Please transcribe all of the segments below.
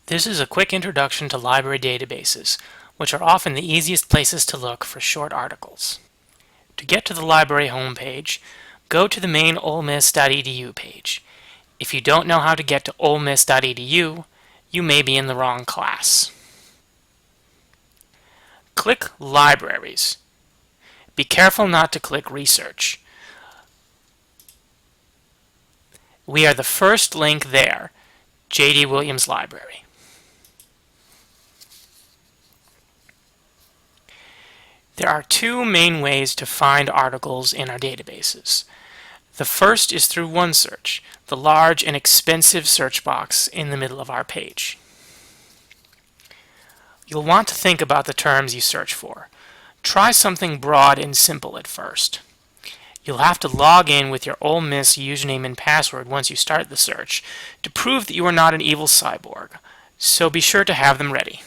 This is a quick introduction to library databases, which are often the easiest places to look for short articles. To get to the library homepage, go to the main olemiss.edu page. If you don't know how to get to olemiss.edu, you may be in the wrong class. Click Libraries. Be careful not to click Research. We are the first link there, J.D. Williams Library. There are two main ways to find articles in our databases. The first is through OneSearch, the large and expensive search box in the middle of our page. You'll want to think about the terms you search for. Try something broad and simple at first. You'll have to log in with your Ole Miss username and password once you start the search to prove that you are not an evil cyborg, so be sure to have them ready.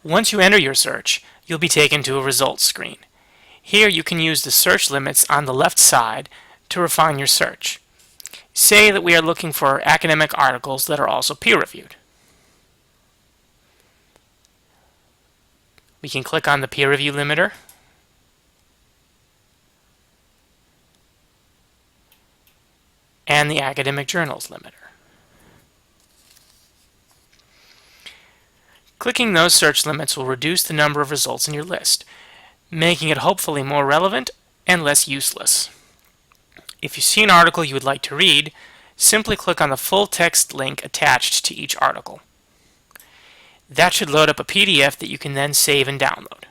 Once you enter your search, you'll be taken to a results screen. Here you can use the search limits on the left side to refine your search. Say that we are looking for academic articles that are also peer-reviewed. We can click on the peer review limiter and the academic journals limiter. Clicking those search limits will reduce the number of results in your list, making it hopefully more relevant and less useless. If you see an article you would like to read, simply click on the full text link attached to each article. That should load up a PDF that you can then save and download.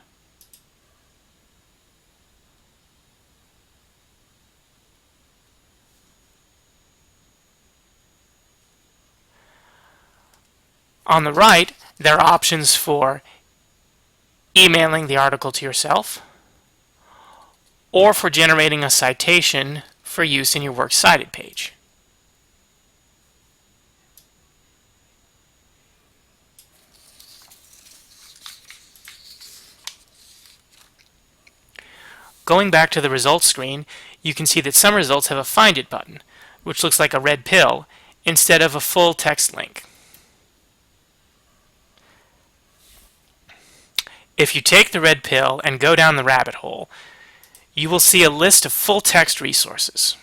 On the right, there are options for emailing the article to yourself or for generating a citation for use in your Works Cited page. Going back to the results screen, you can see that some results have a Find It button, which looks like a red pill, instead of a full text link. If you take the red pill and go down the rabbit hole, you will see a list of full text resources.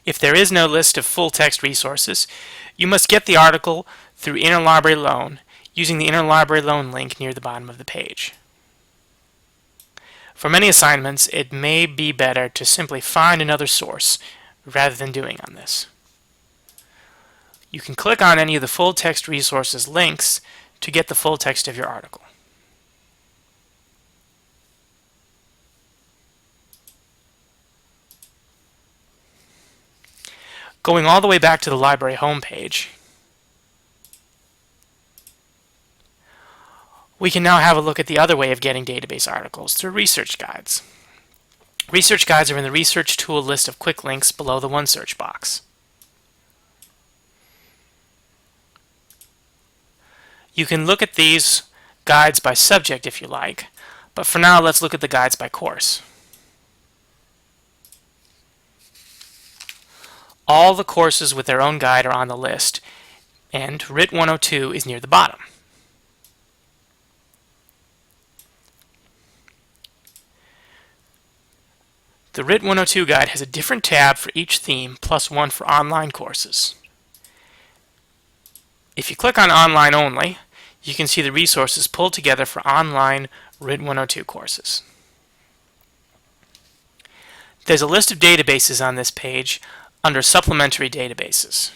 If there is no list of full text resources, you must get the article through Interlibrary Loan using the Interlibrary Loan link near the bottom of the page. For many assignments, it may be better to simply find another source rather than doing on this. You can click on any of the full text resources links to get the full text of your article. Going all the way back to the library homepage, we can now have a look at the other way of getting database articles through research guides. Research guides are in the Research Tool list of quick links below the OneSearch box. You can look at these guides by subject if you like, but for now let's look at the guides by course. All the courses with their own guide are on the list, and RIT 102 is near the bottom. The RIT 102 guide has a different tab for each theme, plus one for online courses. If you click on Online Only, you can see the resources pulled together for online RIT 102 courses. There's a list of databases on this page under Supplementary Databases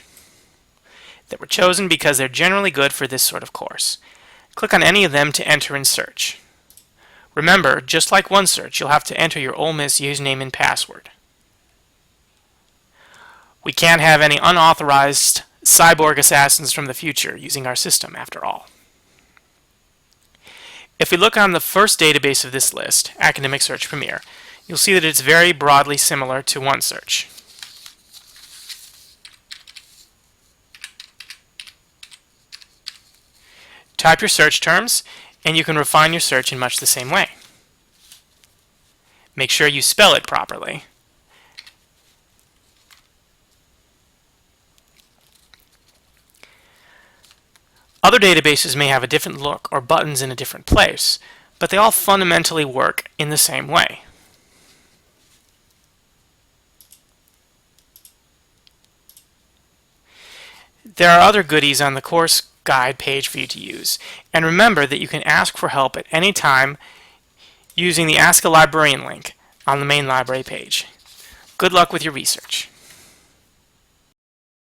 that were chosen because they're generally good for this sort of course. Click on any of them to enter and search. Remember, just like OneSearch, you'll have to enter your Ole Miss username and password. We can't have any unauthorized cyborg assassins from the future using our system, after all. If we look on the first database of this list, Academic Search Premier, you'll see that it's very broadly similar to OneSearch. Type your search terms, and you can refine your search in much the same way. Make sure you spell it properly. Other databases may have a different look or buttons in a different place, but they all fundamentally work in the same way. There are other goodies on the course guide page for you to use, and remember that you can ask for help at any time using the Ask a Librarian link on the main library page. Good luck with your research.